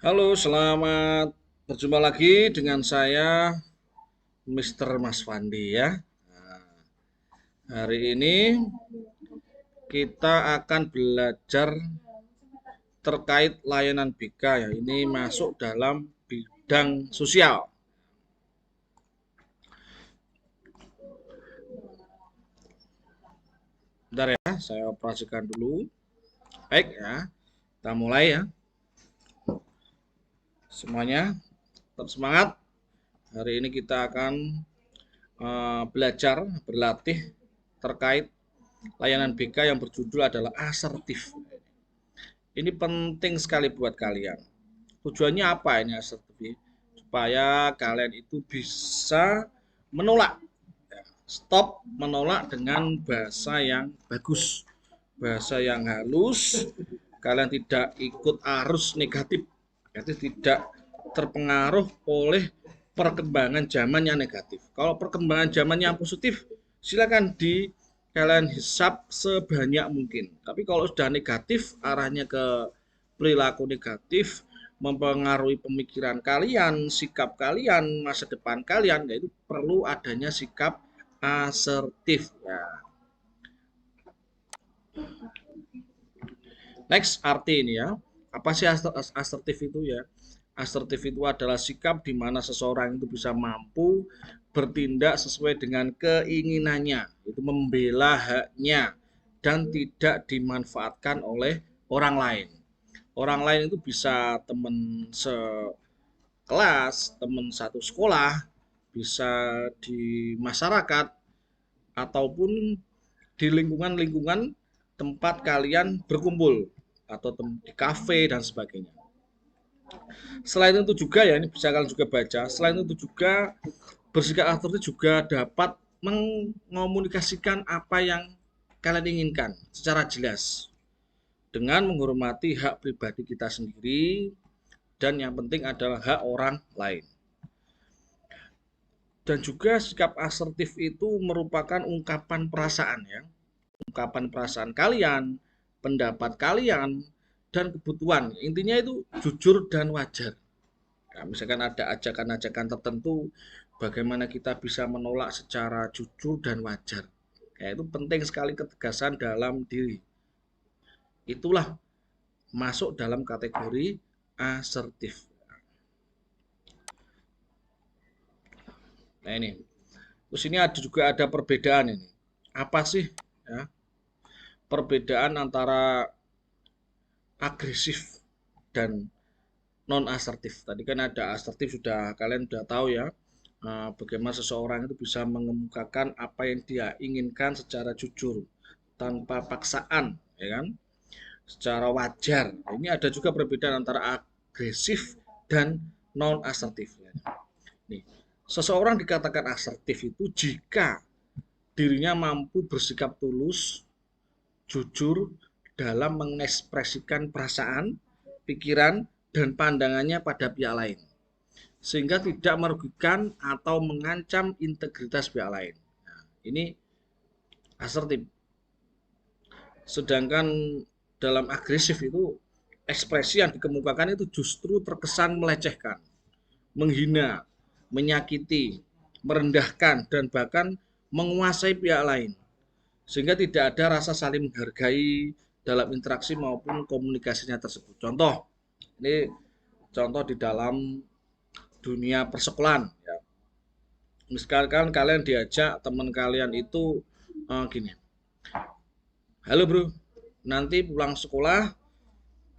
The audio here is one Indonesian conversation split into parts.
Halo, selamat berjumpa lagi dengan saya, Mr. Mas Fandi ya. Hari ini kita akan belajar terkait layanan BK ya. Ini masuk dalam bidang sosial. Bentar ya, saya operasikan dulu. Baik ya, kita mulai ya. Semuanya tetap semangat. Hari ini kita akan belajar, berlatih terkait layanan BK yang berjudul adalah asertif. Ini penting sekali buat kalian. Tujuannya apa ini asertif? Supaya kalian itu bisa menolak, stop menolak dengan bahasa yang bagus, bahasa yang halus. Kalian tidak ikut arus negatif, jadi tidak terpengaruh oleh perkembangan zaman yang negatif. Kalau perkembangan zaman yang positif, silakan kalian hisap sebanyak mungkin. Tapi kalau sudah negatif, arahnya ke perilaku negatif, mempengaruhi pemikiran kalian, sikap kalian, masa depan kalian, yaitu perlu adanya sikap asertif. Ya. Next, arti ini ya. Apa sih asertif itu ya? Asertif itu adalah sikap di mana seseorang itu bisa mampu bertindak sesuai dengan keinginannya, itu membela haknya dan tidak dimanfaatkan oleh orang lain. Orang lain itu bisa teman sekelas, teman satu sekolah, bisa di masyarakat, ataupun di lingkungan-lingkungan tempat kalian berkumpul, atau di kafe dan sebagainya. Selain itu juga ya, ini bisa kalian juga baca, selain itu juga bersikap asertif juga dapat mengomunikasikan apa yang kalian inginkan secara jelas dengan menghormati hak pribadi kita sendiri, dan yang penting adalah hak orang lain. Dan juga sikap asertif itu merupakan ungkapan perasaan ya, ungkapan perasaan kalian, pendapat kalian, dan kebutuhan. Intinya itu jujur dan wajar. Nah, misalkan ada ajakan-ajakan tertentu, bagaimana kita bisa menolak secara jujur dan wajar. Ya, itu penting sekali ketegasan dalam diri. Itulah masuk dalam kategori asertif. Nah ini, terus ini ada perbedaan ini. Apa sih ya, perbedaan antara agresif dan non asertif? Tadi kan ada asertif, sudah kalian sudah tahu ya, bagaimana seseorang itu bisa mengemukakan apa yang dia inginkan secara jujur tanpa paksaan, ya kan, secara wajar. Ini ada juga perbedaan antara agresif dan non asertif. Nih, seseorang dikatakan asertif itu jika dirinya mampu bersikap tulus, jujur dalam mengekspresikan perasaan, pikiran, dan pandangannya pada pihak lain, sehingga tidak merugikan atau mengancam integritas pihak lain. Nah, ini asertif. Sedangkan dalam agresif itu ekspresi yang dikemukakan itu justru terkesan melecehkan, menghina, menyakiti, merendahkan, dan bahkan menguasai pihak lain, sehingga tidak ada rasa saling menghargai dalam interaksi maupun komunikasinya tersebut. Contoh, ini contoh di dalam dunia persekolahan ya. Misalkan kalian diajak teman kalian itu gini, halo bro, nanti pulang sekolah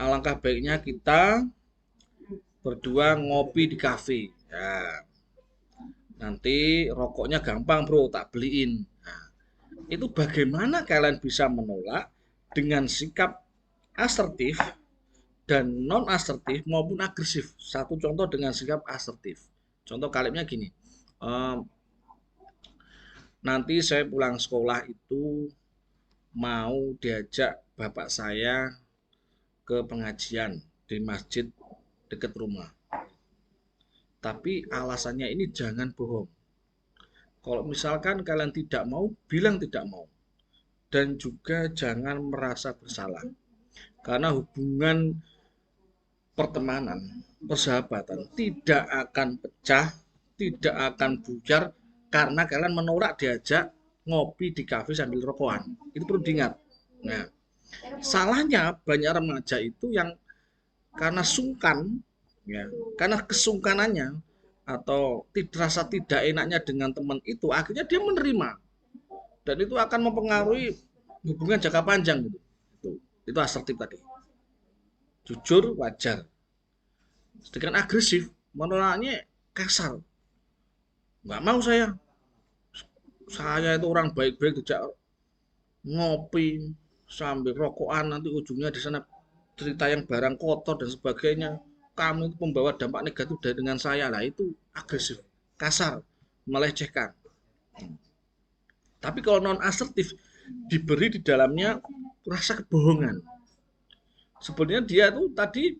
alangkah baiknya kita berdua ngopi di kafe ya, nanti rokoknya gampang bro, tak beliin. Nah, itu bagaimana kalian bisa menolak dengan sikap asertif dan non asertif maupun agresif. Satu contoh dengan sikap asertif, contoh kalimatnya gini, ehm, nanti saya pulang sekolah itu mau diajak bapak saya ke pengajian di masjid dekat rumah, tapi alasannya ini jangan bohong. Kalau misalkan kalian tidak mau, bilang tidak mau, dan juga jangan merasa bersalah, karena hubungan pertemanan, persahabatan tidak akan pecah, tidak akan buyar karena kalian menolak diajak ngopi di kafe sambil rokokan. Itu perlu diingat. Nah, salahnya banyak remaja itu yang karena sungkan, ya, karena kesungkanannya atau rasa tidak enaknya dengan teman itu, akhirnya dia menerima dan itu akan mempengaruhi hubungan jangka panjang gitu. Itu asertif tadi. Jujur wajar. Sedangkan agresif menolaknya kasar. Nggak mau saya itu orang baik-baik tidak ngopi sambil rokokan nanti ujungnya di sana cerita yang barang kotor dan sebagainya. Kamu itu pembawa dampak negatif dari dengan saya lah, itu agresif, kasar, melecehkan. Tapi kalau non asertif diberi di dalamnya rasa kebohongan. Sebenarnya dia tuh tadi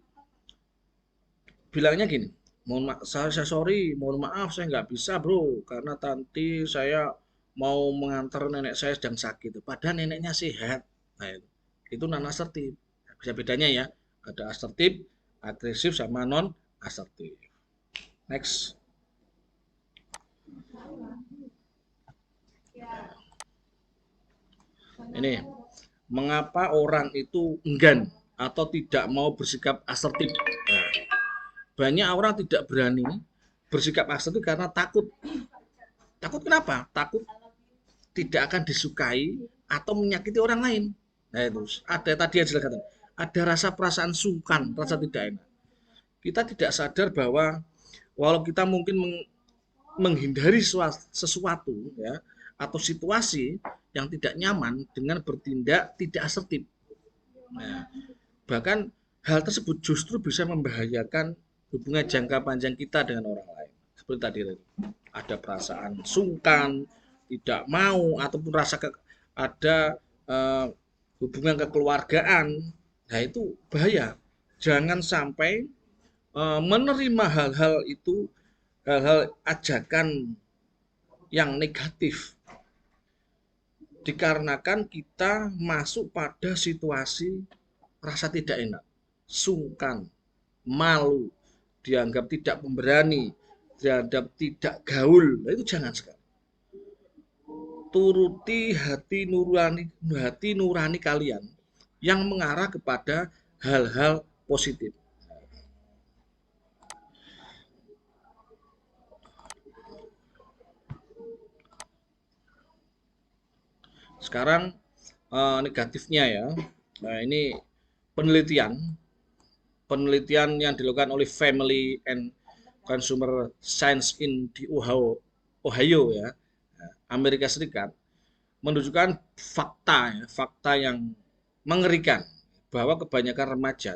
bilangnya gini, mohon maaf, saya sorry, mohon maaf saya nggak bisa bro, karena nanti saya mau mengantar nenek saya sedang sakit. Padahal neneknya sehat. Nah, itu non asertif. Bisa bedanya ya, ada asertif, agresif sama non asertif. Next. Ini mengapa orang itu enggan atau tidak mau bersikap asertif. Nah, banyak orang tidak berani bersikap asertif karena takut. Takut kenapa? Takut tidak akan disukai atau menyakiti orang lain. Nah itu ada tadi yang jelaskan. Ada rasa perasaan sungkan, rasa tidak enak. Kita tidak sadar bahwa walau kita mungkin menghindari sesuatu ya atau situasi yang tidak nyaman dengan bertindak tidak asertif. Nah, bahkan hal tersebut justru bisa membahayakan hubungan jangka panjang kita dengan orang lain. Seperti tadi ada perasaan sungkan, tidak mau ataupun rasa ada hubungan kekeluargaan. Nah, itu bahaya. Jangan sampai menerima hal-hal itu, hal-hal ajakan yang negatif dikarenakan kita masuk pada situasi rasa tidak enak, sungkan, malu, dianggap tidak pemberani, dianggap tidak gaul. Nah, itu jangan sekali. Turuti hati nurani kalian yang mengarah kepada hal-hal positif. Sekarang negatifnya ya. Nah, ini penelitian yang dilakukan oleh Family and Consumer Science in di Ohio ya, Amerika Serikat, menunjukkan fakta yang mengerikan bahwa kebanyakan remaja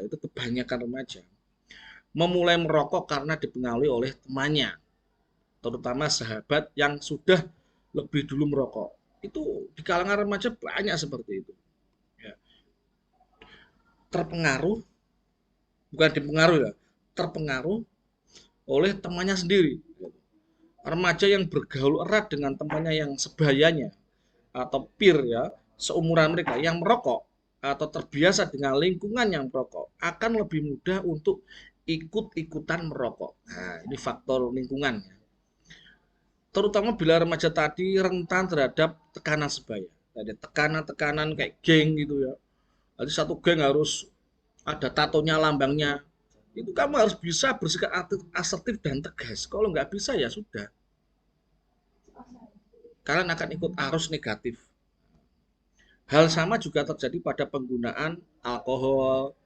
memulai merokok karena dipengaruhi oleh temannya, terutama sahabat yang sudah lebih dulu merokok. Itu di kalangan remaja banyak seperti itu. Ya. Terpengaruh, bukan dipengaruhi ya, terpengaruh oleh temannya sendiri. Remaja yang bergaul erat dengan temannya yang sebayanya atau peer ya, seumuran mereka yang merokok atau terbiasa dengan lingkungan yang merokok akan lebih mudah untuk ikut-ikutan merokok. Nah, ini faktor lingkungan. Terutama bila remaja tadi rentan terhadap tekanan sebaya. Ada tekanan-tekanan kayak geng gitu ya. Jadi satu geng harus ada tatonya, lambangnya. Itu kamu harus bisa bersikap asertif dan tegas. Kalau nggak bisa ya sudah. Kalian akan ikut arus negatif. Hal sama juga terjadi pada penggunaan alkohol,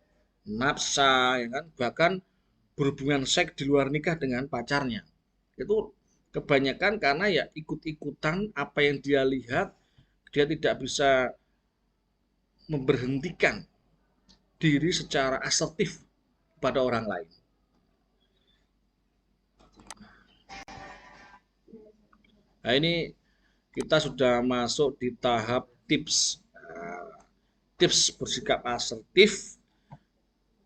nafsa, ya kan? Bahkan berhubungan seks di luar nikah dengan pacarnya. Itu kebanyakan karena ya ikut-ikutan apa yang dia lihat, dia tidak bisa memberhentikan diri secara asertif pada orang lain. Nah, ini kita sudah masuk di tahap tips. Tips bersikap asertif,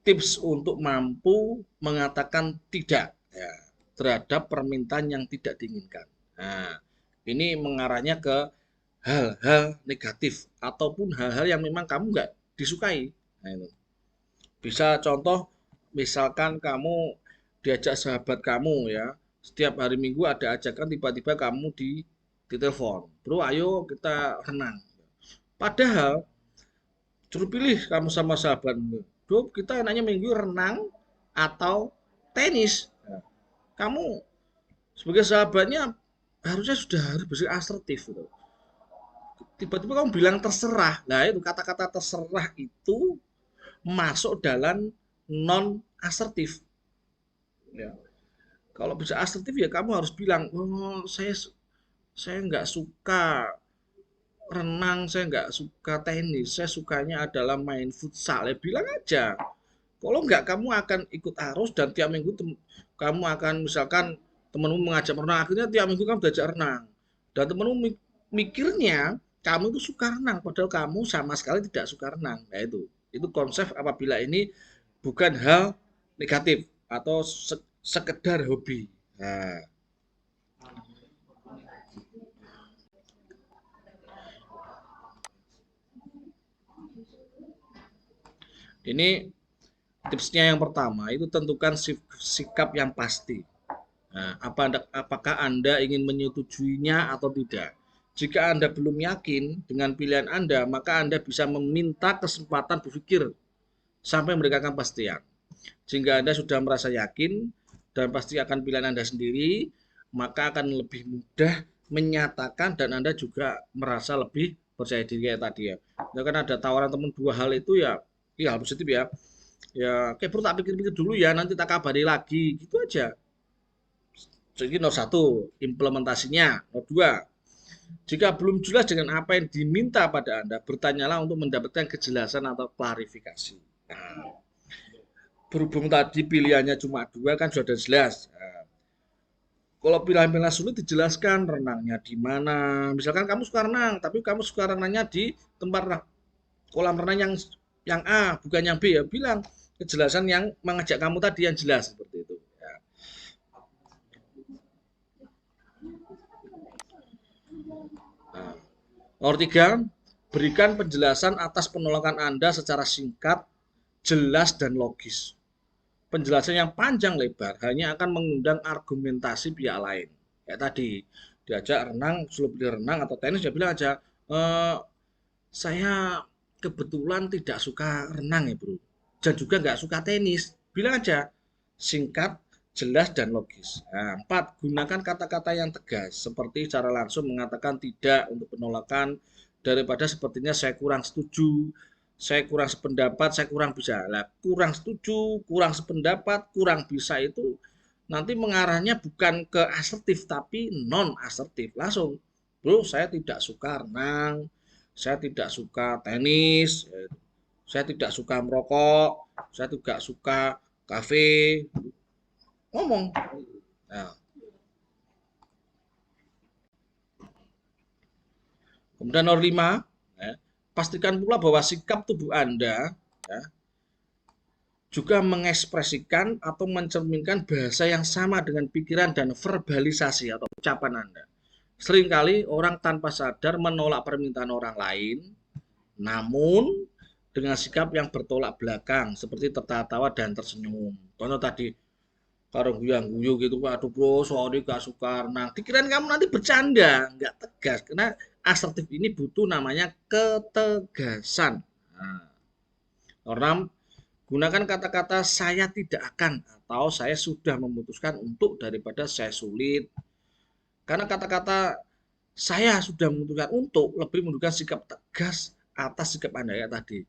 tips untuk mampu mengatakan tidak ya, terhadap permintaan yang tidak diinginkan. Nah, ini mengarahnya ke hal-hal negatif ataupun hal-hal yang memang kamu nggak disukai. Nah, itu. Bisa contoh misalkan kamu diajak sahabat kamu ya, setiap hari Minggu ada ajakan, tiba-tiba kamu di telepon, bro ayo kita renang. Padahal suruh pilih kamu sama sahabatmu, bro kita enaknya Minggu renang atau tenis. Nah, kamu sebagai sahabatnya harusnya sudah harus bersih asertif gitu. Tiba-tiba kamu bilang terserah. Nah itu kata-kata terserah itu masuk dalam non asertif ya. Kalau bisa asertif ya kamu harus bilang, oh saya nggak suka renang, saya nggak suka tenis, saya sukanya adalah main futsal. Ya bilang aja. Kalau nggak kamu akan ikut arus dan tiap minggu kamu akan misalkan temenmu mengajak renang, akhirnya tiap minggu kamu diajak renang. Dan temenmu mikirnya kamu itu suka renang, padahal kamu sama sekali tidak suka renang. Nah itu konsep apabila ini bukan hal negatif atau sekedar hobi. Nah, ini tipsnya yang pertama itu tentukan sikap yang pasti. Nah, apakah Anda ingin menyetujuinya atau tidak? Jika Anda belum yakin dengan pilihan Anda, maka Anda bisa meminta kesempatan berpikir sampai memberikan kepastian. Jika Anda sudah merasa yakin dan pasti akan pilihan Anda sendiri, maka akan lebih mudah menyatakan dan Anda juga merasa lebih percaya diri kayak tadi ya. Ya kan ada tawaran teman dua hal itu ya, ya harus positif ya. Ya, oke bro tak pikir-pikir dulu ya, nanti tak kabari lagi, gitu aja. Jadi nomor satu, implementasinya. Nomor dua, jika belum jelas dengan apa yang diminta pada Anda, bertanyalah untuk mendapatkan kejelasan atau klarifikasi. Nah, berhubung tadi pilihannya cuma dua kan sudah jelas. Nah, kalau pilihan-pilihan sulit dijelaskan renangnya di mana. Misalkan kamu suka renang, tapi kamu suka renangnya di tempat kolam renang yang A, bukan yang B ya. Bilang kejelasan yang mengajak kamu tadi yang jelas seperti itu. Ya. Nah, nomor tiga, berikan penjelasan atas penolakan Anda secara singkat, jelas, dan logis. Penjelasan yang panjang lebar hanya akan mengundang argumentasi pihak lain. Kayak tadi, diajak renang, suruh pilih renang atau tenis, dia bilang aja, saya kebetulan tidak suka renang ya bro, dan juga nggak suka tenis. Bilang aja, singkat, jelas, dan logis. Nah, 4. Gunakan kata-kata yang tegas, seperti cara langsung mengatakan tidak untuk penolakan, daripada sepertinya saya kurang setuju, saya kurang sependapat, saya kurang bisa. Nah, kurang setuju, kurang sependapat, kurang bisa itu nanti mengarahnya bukan ke asertif tapi non asertif. Langsung, bro saya tidak suka renang, saya tidak suka tenis, saya tidak suka merokok, saya tidak suka kafe, ngomong. Nah, kemudian nomor 5, ya, pastikan pula bahwa sikap tubuh Anda ya, juga mengekspresikan atau mencerminkan bahasa yang sama dengan pikiran dan verbalisasi atau ucapan Anda. Seringkali orang tanpa sadar menolak permintaan orang lain, namun dengan sikap yang bertolak belakang, seperti tertawa dan tersenyum. Contoh tadi, karo guyang-guyu gitu, aduh bro, sorry gak suka renang. Pikiran kamu nanti bercanda, nggak tegas. Karena asertif ini butuh namanya ketegasan. Nah, orang gunakan kata-kata saya tidak akan atau saya sudah memutuskan untuk daripada saya sulit. Karena kata-kata saya sudah memutuskan untuk lebih menunjukkan sikap tegas atas sikap Anda ya tadi.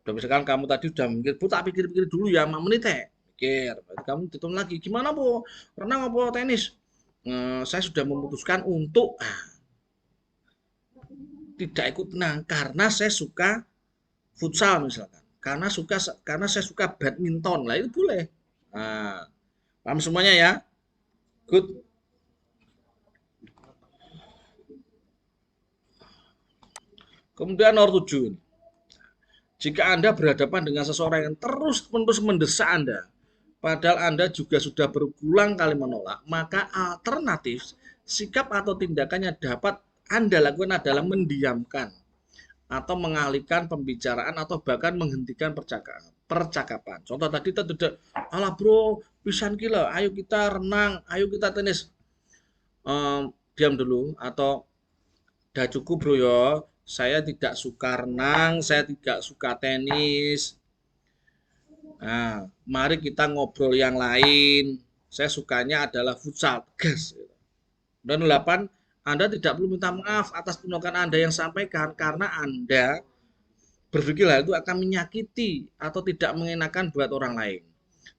Udah misalkan kamu tadi udah mikir, bu tak pikir-pikir dulu ya 5 menit ya. Pikir, berarti kamu hitung lagi, gimana bu, renang apa tenis? Saya sudah memutuskan untuk tidak ikut renang karena saya suka futsal misalkan. Karena saya suka badminton lah itu boleh. Nah, paham semuanya ya? Good. Kemudian nomor 7. Jika Anda berhadapan dengan seseorang yang terus-menerus mendesak Anda, padahal Anda juga sudah berulang kali menolak, maka alternatif sikap atau tindakannya dapat Anda lakukan adalah mendiamkan atau mengalihkan pembicaraan atau bahkan menghentikan percakapan. percakapan. Contoh tadi kita tidak, ala bro, pisan gila, ayo kita renang, ayo kita tenis. Diam dulu atau udah cukup bro yo, saya tidak suka renang, saya tidak suka tenis. Nah, mari kita ngobrol yang lain. Saya sukanya adalah futsal, gas. Dan 8, Anda tidak perlu minta maaf atas tindakan Anda yang sampaikan karena Anda berpikir hal itu akan menyakiti atau tidak mengenakan buat orang lain.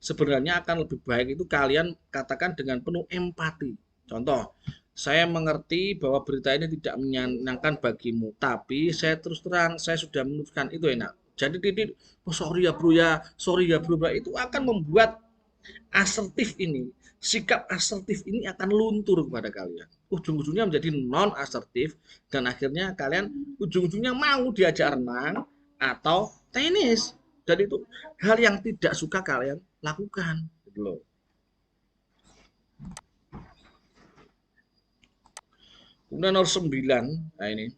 Sebenarnya akan lebih baik itu kalian katakan dengan penuh empati. Contoh, saya mengerti bahwa berita ini tidak menyenangkan bagimu, tapi saya terus terang, saya sudah memutuskan itu enak. Jadi titik, oh sorry ya bro ya, sorry ya bro, itu akan membuat asertif ini, sikap asertif ini akan luntur kepada kalian. Ujung-ujungnya menjadi non asertif dan akhirnya kalian ujung-ujungnya mau diajak renang atau tenis. Dan itu hal yang tidak suka kalian lakukan. Gitu loh. Kemudian nomor 9, nah ini,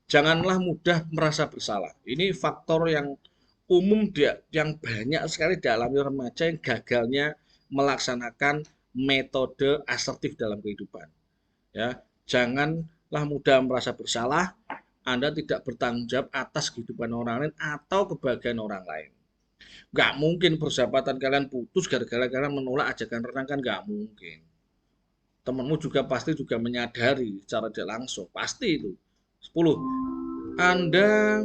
janganlah mudah merasa bersalah. Ini faktor yang umum dia, yang banyak sekali dialami remaja yang gagalnya melaksanakan metode asertif dalam kehidupan. Ya, janganlah mudah merasa bersalah. Anda tidak bertanggung jawab atas kehidupan orang lain atau kebahagiaan orang lain. Nggak mungkin persahabatan kalian putus gara-gara kalian menolak ajakan renang, kan nggak mungkin. Temanmu juga pasti juga menyadari secara tidak langsung, pasti itu. 10. Anda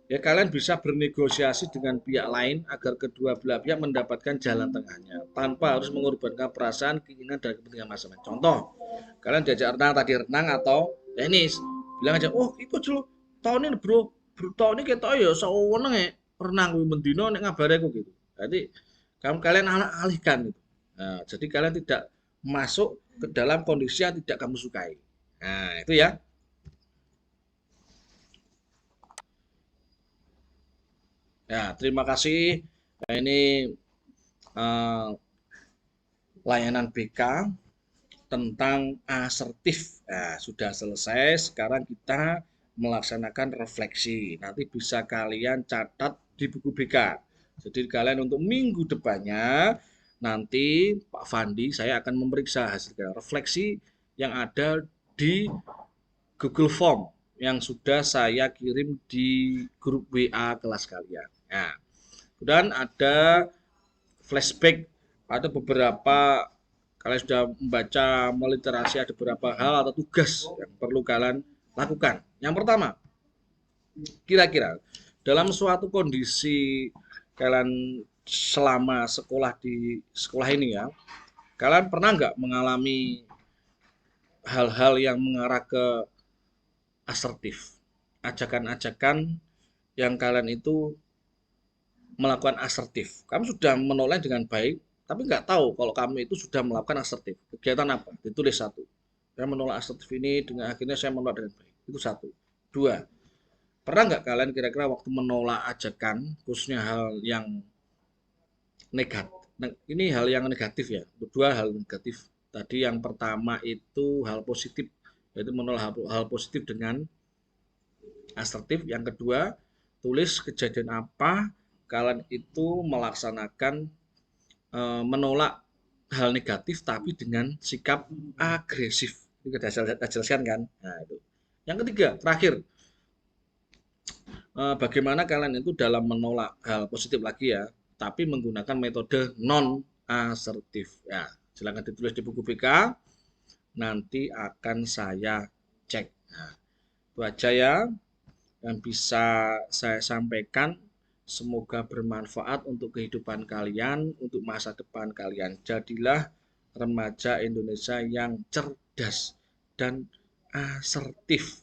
ya kalian bisa bernegosiasi dengan pihak lain agar kedua belah pihak mendapatkan jalan tengahnya tanpa harus mengorbankan perasaan, keinginan dan kepentingan masing-masing. Contoh, kalian diajak renang tadi, renang atau tenis, bilang aja, oh ikut dulu tahun ini bro, tahun ini kita ya sewenang ya renang mendino nek ngabari aku gitu. Jadi kalian alihkan gitu. Nah, jadi kalian tidak masuk ke dalam kondisi yang tidak kamu sukai. Nah itu ya. Ya, terima kasih. Nah, ini uh, layanan BK tentang asertif. Nah, sudah selesai. Sekarang kita melaksanakan refleksi. Nanti bisa kalian catat di buku BK. Jadi kalian untuk minggu depannya nanti Pak Fandi saya akan memeriksa hasil refleksi yang ada di Google Form yang sudah saya kirim di grup WA kelas kalian. Nah, kemudian ada flashback, ada beberapa kalian sudah membaca meliterasi, ada beberapa hal atau tugas yang perlu kalian lakukan. Yang pertama, kira-kira dalam suatu kondisi kalian selama sekolah di sekolah ini ya, kalian pernah nggak mengalami hal-hal yang mengarah ke asertif, ajakan-ajakan yang kalian itu melakukan asertif. Kamu sudah menolak dengan baik, tapi nggak tahu kalau kamu itu sudah melakukan asertif. Kegiatan apa? Ditulis satu. Saya menolak asertif ini dengan akhirnya saya menolak dengan baik. Itu satu. Dua, pernah nggak kalian kira-kira waktu menolak ajakan, khususnya hal yang negatif? Nah, ini hal yang negatif ya. Kedua hal negatif. Tadi yang pertama itu hal positif, yaitu menolak hal positif dengan asertif. Yang kedua, tulis kejadian apa kalian itu melaksanakan menolak hal negatif tapi dengan sikap agresif. Ini kita jelaskan kan. Nah, itu. Yang ketiga, terakhir, bagaimana kalian itu dalam menolak hal positif lagi ya, tapi menggunakan metode non asertif. Ya, silakan ditulis di buku BK. Nanti akan saya cek. Nah, itu aja ya yang bisa saya sampaikan. Semoga bermanfaat untuk kehidupan kalian, untuk masa depan kalian. Jadilah remaja Indonesia yang cerdas dan asertif.